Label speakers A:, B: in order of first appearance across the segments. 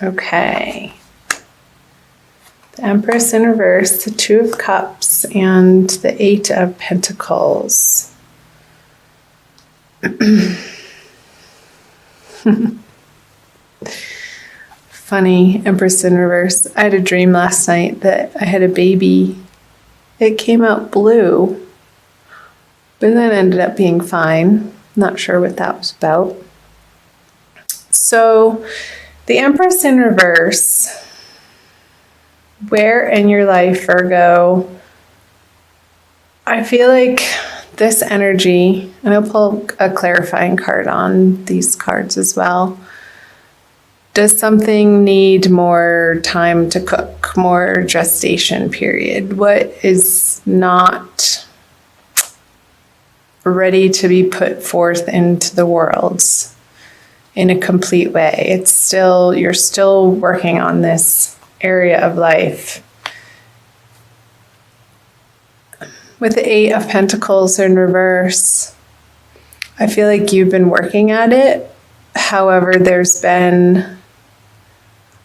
A: Okay. The Empress in reverse, the Two of Cups, and the Eight of Pentacles. Funny, Empress in reverse. I had a dream last night that I had a baby. It came out blue, but then ended up being fine. Not sure what that was about. So, the Empress in reverse. Where in your life, Virgo, I feel like this energy, and I'll pull a clarifying card on these cards as well. Does something need more time to cook, more gestation period? What is not ready to be put forth into the world in a complete way? It's still, you're still working on this area of life. With the Eight of Pentacles in reverse, I feel like you've been working at it. However, I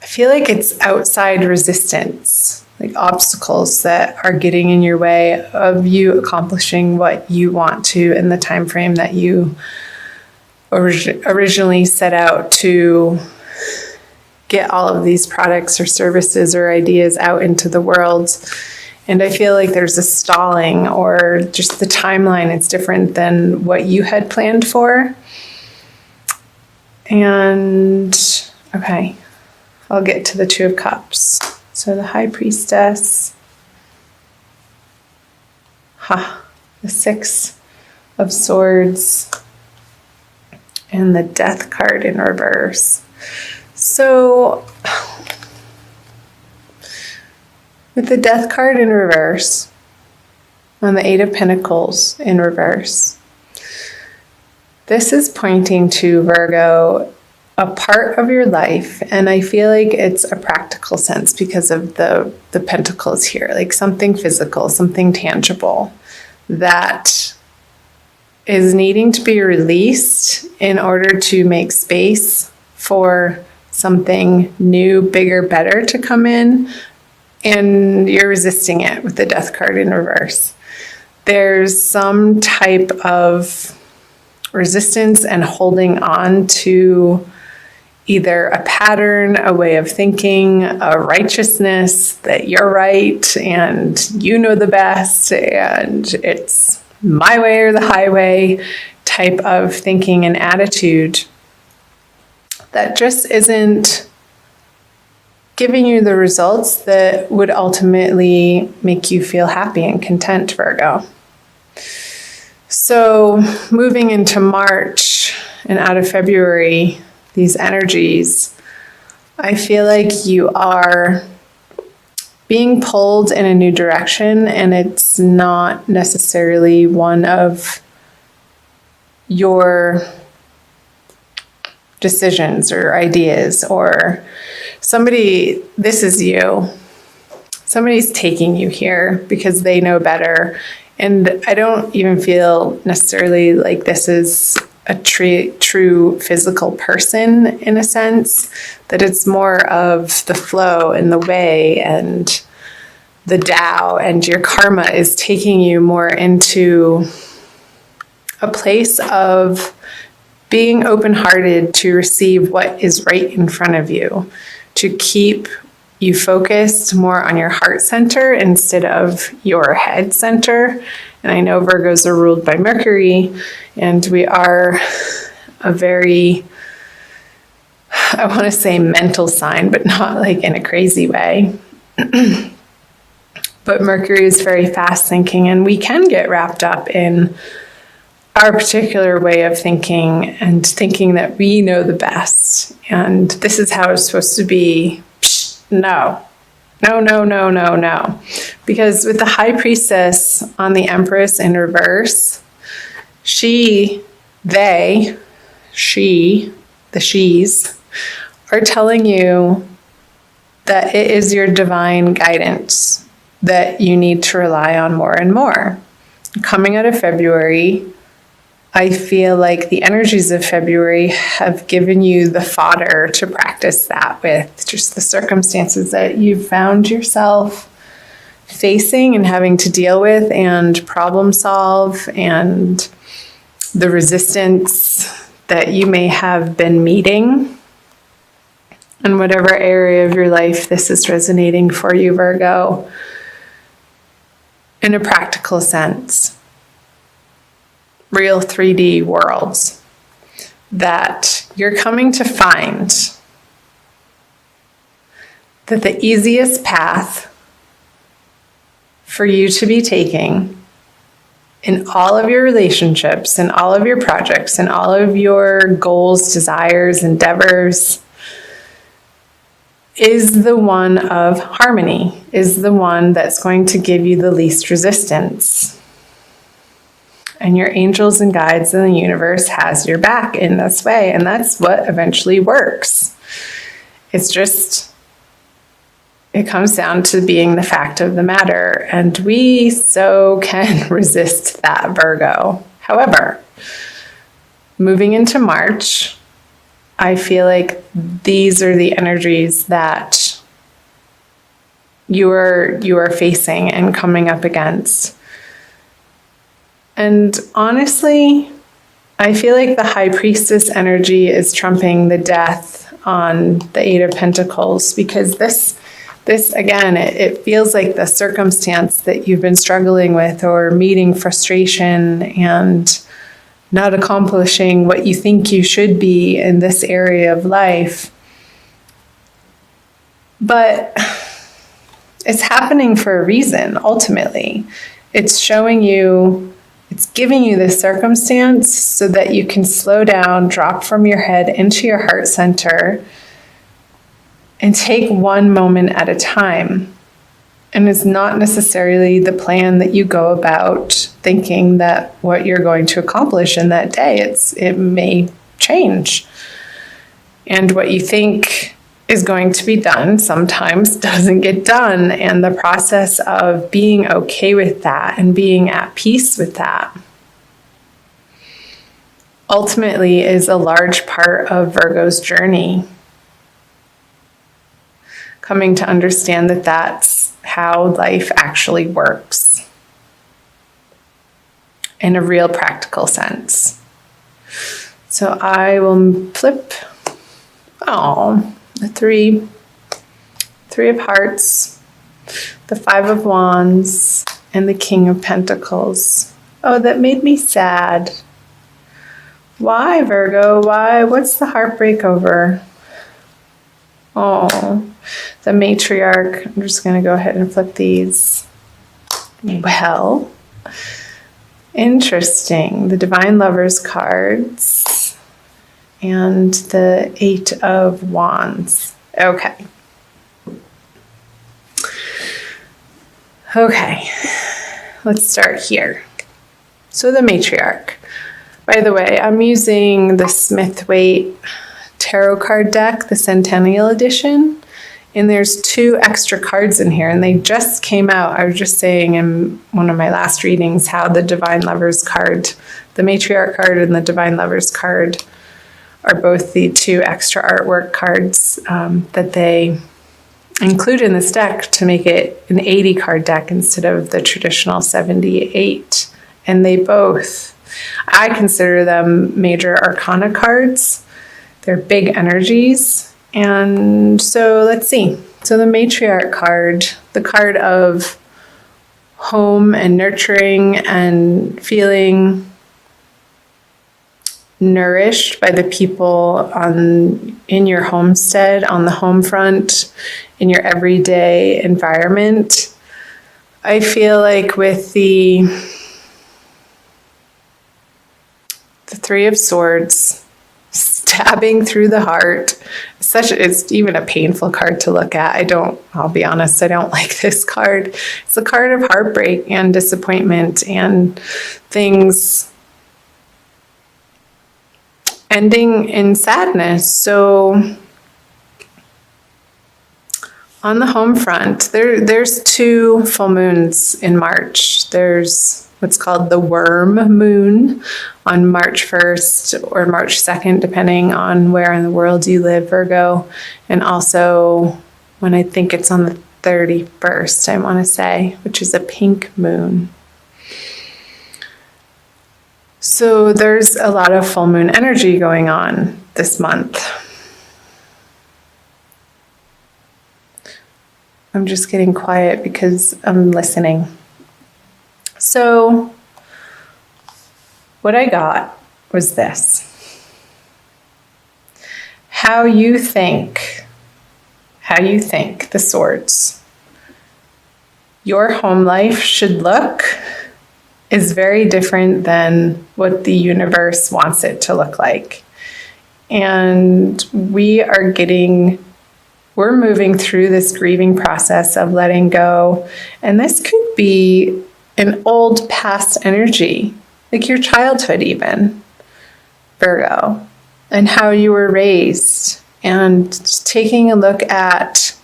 A: feel like it's outside resistance, like obstacles that are getting in your way of you accomplishing what you want to in the time frame that you originally set out to get all of these products or services or ideas out into the world. And I feel like there's a stalling, or just the timeline is different than what you had planned for. And okay, I'll get to the Two of Cups. So the High Priestess, the Six of Swords, and the Death card in reverse. So, with the Death card in reverse, on the Eight of Pentacles in reverse, this is pointing to, Virgo, a part of your life, and I feel like it's a practical sense because of the pentacles here, like something physical, something tangible that is needing to be released in order to make space for something new, bigger, better to come in, and you're resisting it with the Death card in reverse. There's some type of resistance and holding on to either a pattern, a way of thinking, a righteousness that you're right and you know the best and it's my way or the highway type of thinking and attitude that just isn't giving you the results that would ultimately make you feel happy and content, Virgo. So moving into March and out of February, these energies, I feel like you are being pulled in a new direction, and it's not necessarily one of your decisions or ideas, or somebody, this is you. Somebody's taking you here because they know better. And I don't even feel necessarily like this is a true physical person in a sense, that it's more of the flow and the way and the Tao, and your karma is taking you more into a place of being open-hearted to receive what is right in front of you, to keep you focused more on your heart center instead of your head center. And I know Virgos are ruled by Mercury, and we are a very, I want to say mental sign, but not like in a crazy way. But Mercury is very fast thinking, and we can get wrapped up in our particular way of thinking and thinking that we know the best. And this is how it's supposed to be. No. Because with the High Priestess on the Empress in reverse, the she's are telling you that it is your divine guidance that you need to rely on more and more. Coming out of February, I feel like the energies of February have given you the fodder to practice that with, just the circumstances that you've found yourself facing and having to deal with and problem solve, and the resistance that you may have been meeting. In whatever area of your life this is resonating for you, Virgo, in a practical sense. Real 3D worlds that you're coming to find that the easiest path for you to be taking in all of your relationships and all of your projects and all of your goals, desires, endeavors is the one of harmony, is the one that's going to give you the least resistance. And your angels and guides in the universe has your back in this way. And that's what eventually works. It's just, it comes down to being the fact of the matter. And we so can resist that, Virgo. However, moving into March, I feel like these are the energies that you are facing and coming up against. And honestly, I feel like the High Priestess energy is trumping the death on the Eight of Pentacles, because this again, it feels like the circumstance that you've been struggling with or meeting frustration and not accomplishing what you think you should be in this area of life. But it's happening for a reason, ultimately. It's showing you, it's giving you this circumstance so that you can slow down, drop from your head into your heart center, and take one moment at a time. And it's not necessarily the plan that you go about thinking that what you're going to accomplish in that day. It may change. And what you think is going to be done sometimes doesn't get done. And the process of being okay with that and being at peace with that ultimately is a large part of Virgo's journey. Coming to understand that that's how life actually works in a real practical sense. So I will flip, the three of hearts, the 5 of wands, and the King of Pentacles. Oh, that made me sad. Why, Virgo? Why? What's the heartbreak over? Oh, the matriarch. I'm just going to go ahead and flip these. Well, interesting. The Divine Lovers cards and the 8 of Wands. Okay. Okay, let's start here. So the matriarch. By the way, I'm using the Smith-Waite tarot card deck, the Centennial Edition, and there's 2 extra cards in here, and they just came out. I was just saying in one of my last readings how the Divine Lovers card, the Matriarch card and the Divine Lovers card, are both the 2 extra artwork cards that they include in this deck to make it an 80 card deck instead of the traditional 78. And they both, I consider them major arcana cards. They're big energies. And so let's see. So the matriarch card, the card of home and nurturing and feeling nourished by the people in your homestead, on the home front, in your everyday environment. I feel like with the 3 of Swords, stabbing through the heart. It's even a painful card to look at. I'll be honest, I don't like this card. It's a card of heartbreak and disappointment and things ending in sadness. So on the home front, there's 2 full moons in March. There's what's called the worm moon on March 1st or March 2nd, depending on where in the world you live, Virgo. And also when I think it's on the 31st, I want to say, which is a pink moon. So there's a lot of full moon energy going on this month. I'm just getting quiet because I'm listening. So what I got was this. How you think, the swords, your home life should look is very different than what the universe wants it to look like. And we're moving through this grieving process of letting go. And this could be an old past energy, like your childhood even, Virgo, and how you were raised, and taking a look at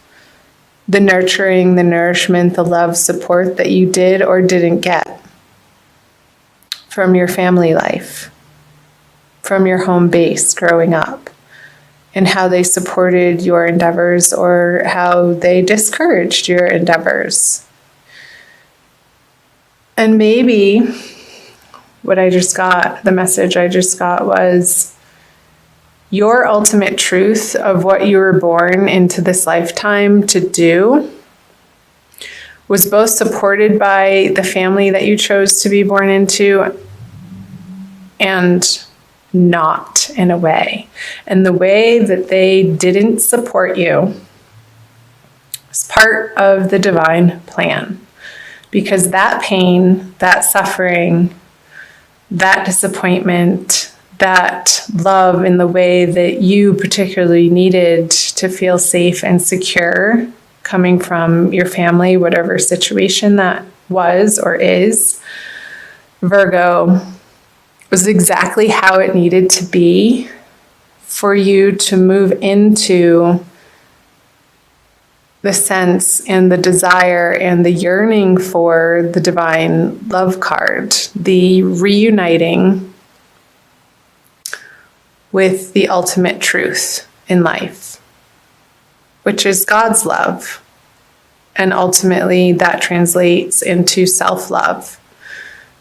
A: the nurturing, the nourishment, the love, support that you did or didn't get from your family life, from your home base growing up, and how they supported your endeavors or how they discouraged your endeavors. And maybe the message I just got was your ultimate truth of what you were born into this lifetime to do was both supported by the family that you chose to be born into and not, in a way. And the way that they didn't support you was part of the divine plan. Because that pain, that suffering, that disappointment, that love in the way that you particularly needed to feel safe and secure coming from your family, whatever situation that was or is, Virgo, was exactly how it needed to be for you to move into the sense and the desire and the yearning for the divine love card, the reuniting with the ultimate truth in life, which is God's love. And ultimately that translates into self-love,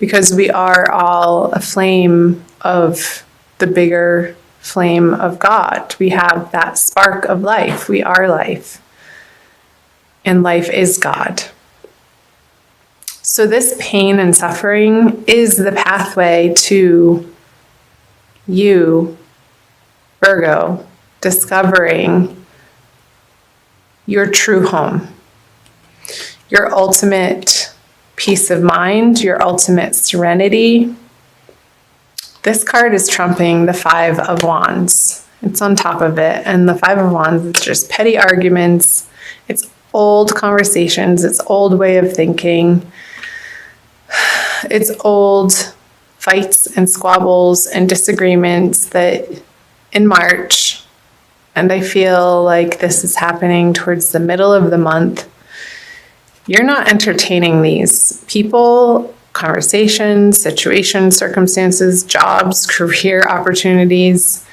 A: because we are all a flame of the bigger flame of God. We have that spark of life. We are life. And life is God. So this pain and suffering is the pathway to you, Virgo, discovering your true home, your ultimate peace of mind, your ultimate serenity. This card is trumping the Five of Wands. It's on top of it. And the Five of Wands is just petty arguments. It's old conversations. It's old way of thinking. It's old fights and squabbles and disagreements that in March, and I feel like this is happening towards the middle of the month, you're not entertaining these people, conversations, situations, circumstances, jobs, career opportunities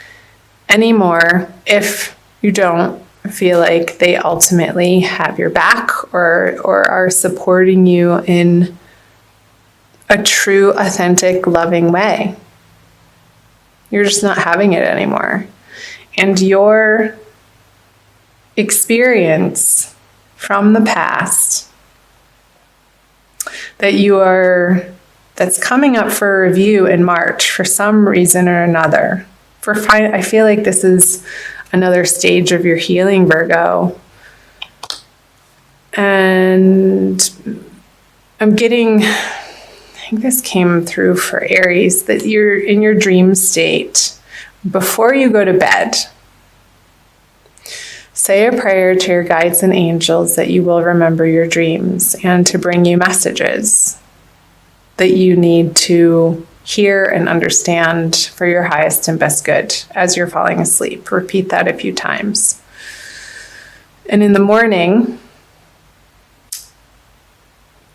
A: anymore if you don't feel like they ultimately have your back or are supporting you in a true, authentic, loving way. You're just not having it anymore. And your experience from the past that's coming up for review in March for some reason or another. I feel like this is another stage of your healing, Virgo. And I think this came through for Aries, that you're in your dream state. Before you go to bed, say a prayer to your guides and angels that you will remember your dreams and to bring you messages that you need to hear and understand for your highest and best good as you're falling asleep. Repeat that a few times. And in the morning,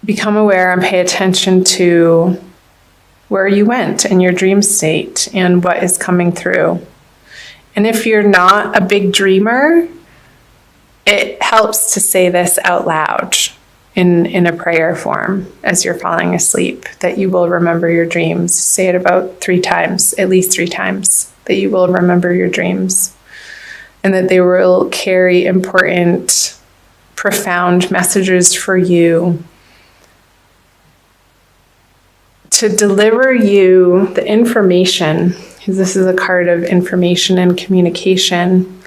A: become aware and pay attention to where you went in your dream state and what is coming through. And if you're not a big dreamer, it helps to say this out loud in a prayer form as you're falling asleep, that you will remember your dreams. Say it about 3 times, at least 3 times, that you will remember your dreams and that they will carry important, profound messages for you to deliver you the information, because this is a card of information and communication.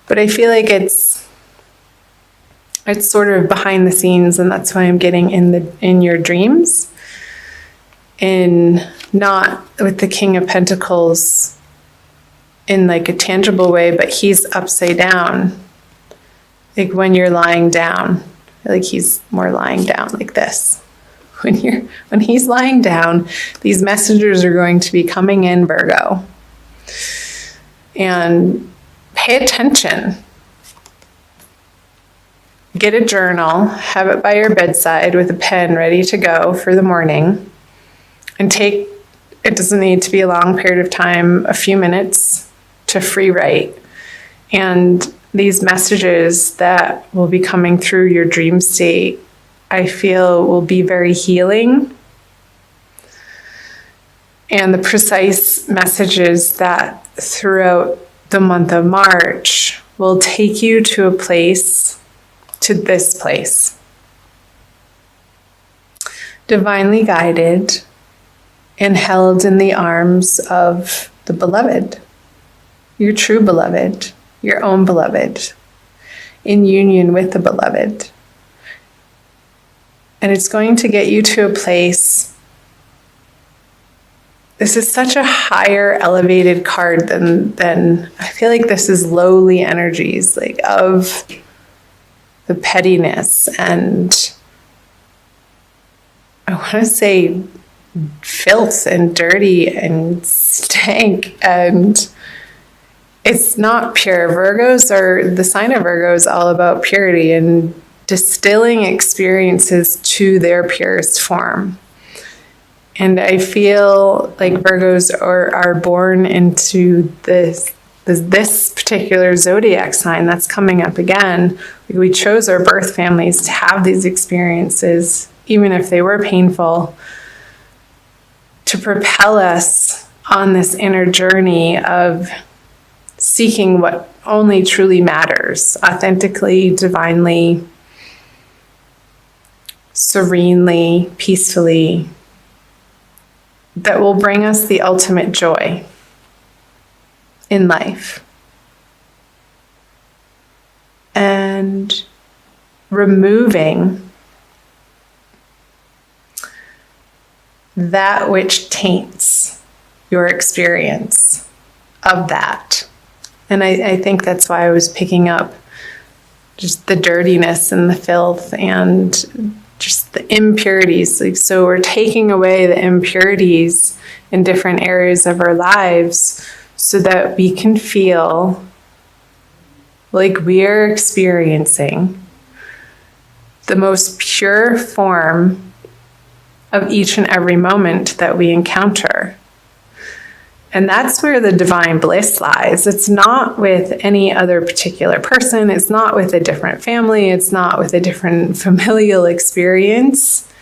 A: But I feel like it's sort of behind the scenes, and that's why I'm getting in your dreams, and not with the King of Pentacles in like a tangible way, but he's upside down. Like when you're lying down, like he's more lying down like this. When he's lying down, these messengers are going to be coming in, Virgo. And pay attention. Get a journal, have it by your bedside with a pen ready to go for the morning, and it doesn't need to be a long period of time, a few minutes to free write. And these messages that will be coming through your dream state, I feel, will be very healing. And the precise messages that throughout the month of March will take you to this place. Divinely guided and held in the arms of the beloved, your true beloved, your own beloved, in union with the beloved. And it's going to get you to a place. This is such a higher elevated card than I feel like this is lowly energies, like of the pettiness and I want to say filth and dirty and stank, and it's not pure. The sign of Virgo is all about purity and distilling experiences to their purest form. And I feel like Virgos are born into this particular zodiac sign that's coming up again. We chose our birth families to have these experiences, even if they were painful, to propel us on this inner journey of seeking what only truly matters, authentically, divinely, serenely, peacefully, that will bring us the ultimate joy in life. And removing that which taints your experience of that. And I think that's why I was picking up just the dirtiness and the filth and just the impurities. Like, so we're taking away the impurities in different areas of our lives so that we can feel like we are experiencing the most pure form of each and every moment that we encounter. And that's where the divine bliss lies. It's not with any other particular person. It's not with a different family. It's not with a different familial experience.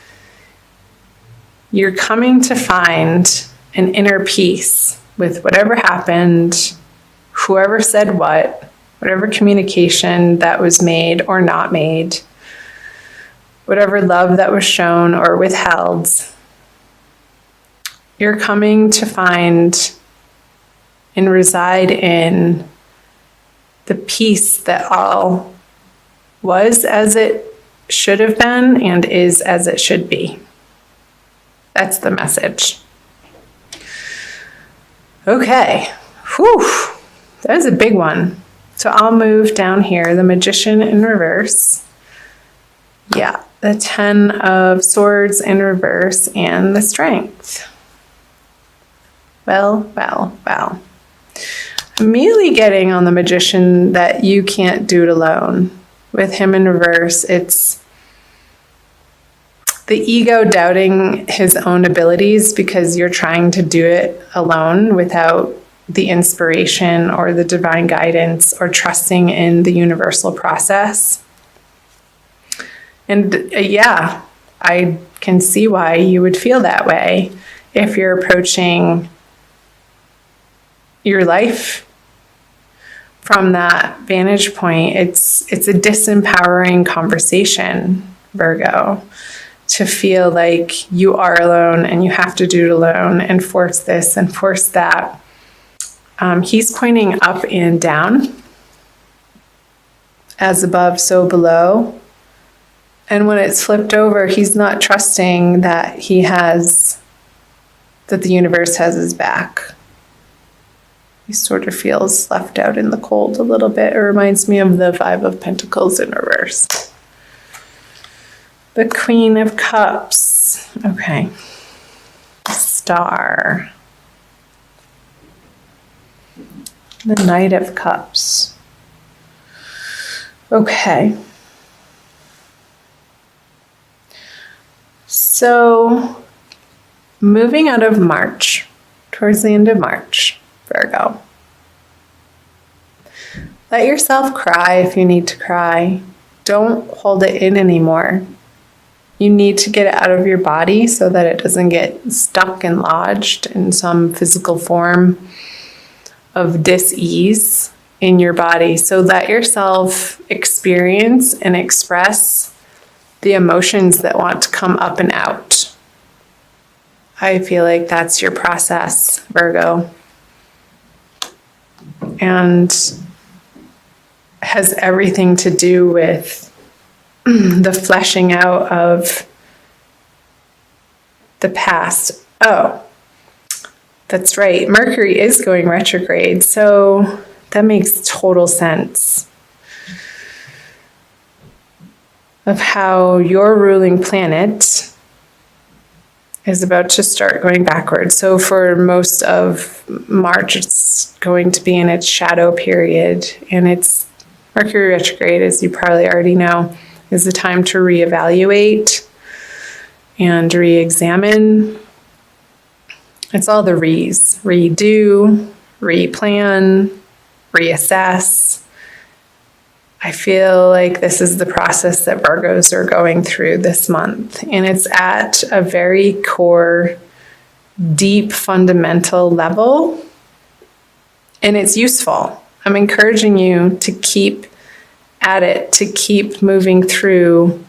A: You're coming to find an inner peace with whatever happened, whoever said what, whatever communication that was made or not made, whatever love that was shown or withheld. You're coming to find and reside in the peace that all was as it should have been and is as it should be. That's the message. Okay. Whew. That was a big one. So I'll move down here. The Magician in reverse. Yeah. The 10 of Swords in reverse and the Strength. Well. Immediately getting on the Magician that you can't do it alone. With him in reverse, it's the ego doubting his own abilities because you're trying to do it alone without the inspiration or the divine guidance or trusting in the universal process. And yeah, I can see why you would feel that way if you're approaching your life from that vantage point. It's a disempowering conversation, Virgo, to feel like you are alone and you have to do it alone and force this and force that. He's pointing up and down, as above, so below. And when it's flipped over, he's not trusting that that the universe has his back. He sort of feels left out in the cold a little bit. It reminds me of the Five of Pentacles in reverse. The Queen of Cups. Okay. Star. The Knight of Cups. Okay. So, moving out of March, towards the end of March, Virgo. Let yourself cry if you need to cry. Don't hold it in anymore. You need to get it out of your body so that it doesn't get stuck and lodged in some physical form of dis-ease in your body. So let yourself experience and express the emotions that want to come up and out. I feel like that's your process, Virgo. And has everything to do with the fleshing out of the past. Oh, that's right. Mercury is going retrograde, so that makes total sense of how your ruling planet is about to start going backwards. So for most of March, it's going to be in its shadow period, and it's Mercury retrograde, as you probably already know, is the time to reevaluate and re-examine. It's all the re's. Redo, replan, reassess. I feel like this is the process that Virgos are going through this month. And it's at a very core, deep, fundamental level. And it's useful. I'm encouraging you to keep at it, to keep moving through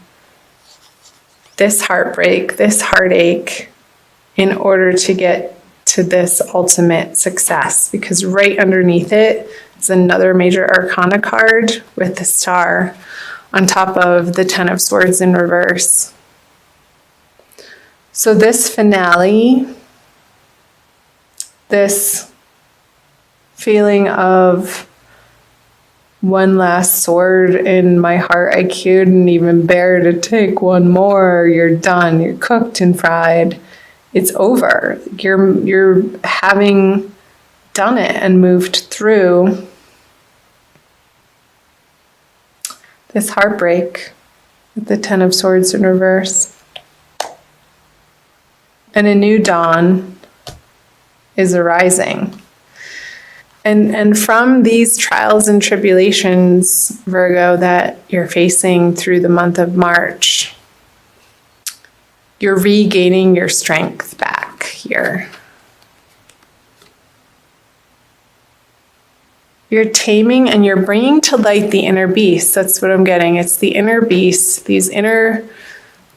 A: this heartbreak, this heartache, in order to get to this ultimate success. Because right underneath it is another major arcana card with the star on top of the Ten of Swords in reverse. So this finale, this feeling of one last sword in my heart, I couldn't even bear to take one more. You're done. You're cooked and fried. It's over. You're having done it and moved through this heartbreak with the Ten of Swords in reverse. And a new dawn is arising. And from these trials and tribulations, Virgo, that you're facing through the month of March, you're regaining your strength back here. You're taming and you're bringing to light the inner beast. That's what I'm getting. It's the inner beast, these inner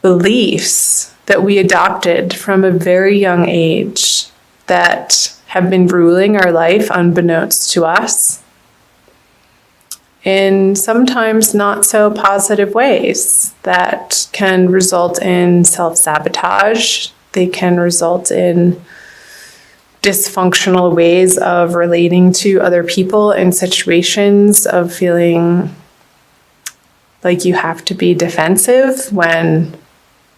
A: beliefs that we adopted from a very young age that have been ruling our life unbeknownst to us in sometimes not so positive ways that can result in self-sabotage. They can result in dysfunctional ways of relating to other people in situations, of feeling like you have to be defensive when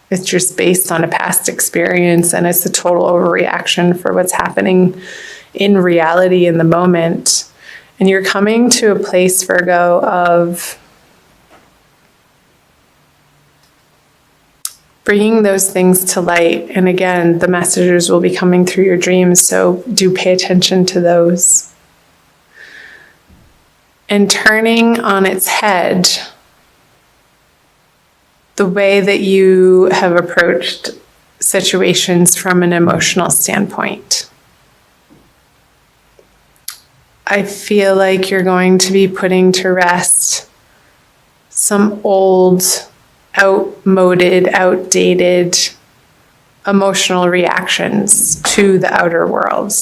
A: it's just based on a past experience and it's a total overreaction for what's happening in reality in the moment. And you're coming to a place, Virgo, of bringing those things to light. And again, the messages will be coming through your dreams, so do pay attention to those. And turning on its head the way that you have approached situations from an emotional standpoint. I feel like you're going to be putting to rest some old, outmoded, outdated emotional reactions to the outer world.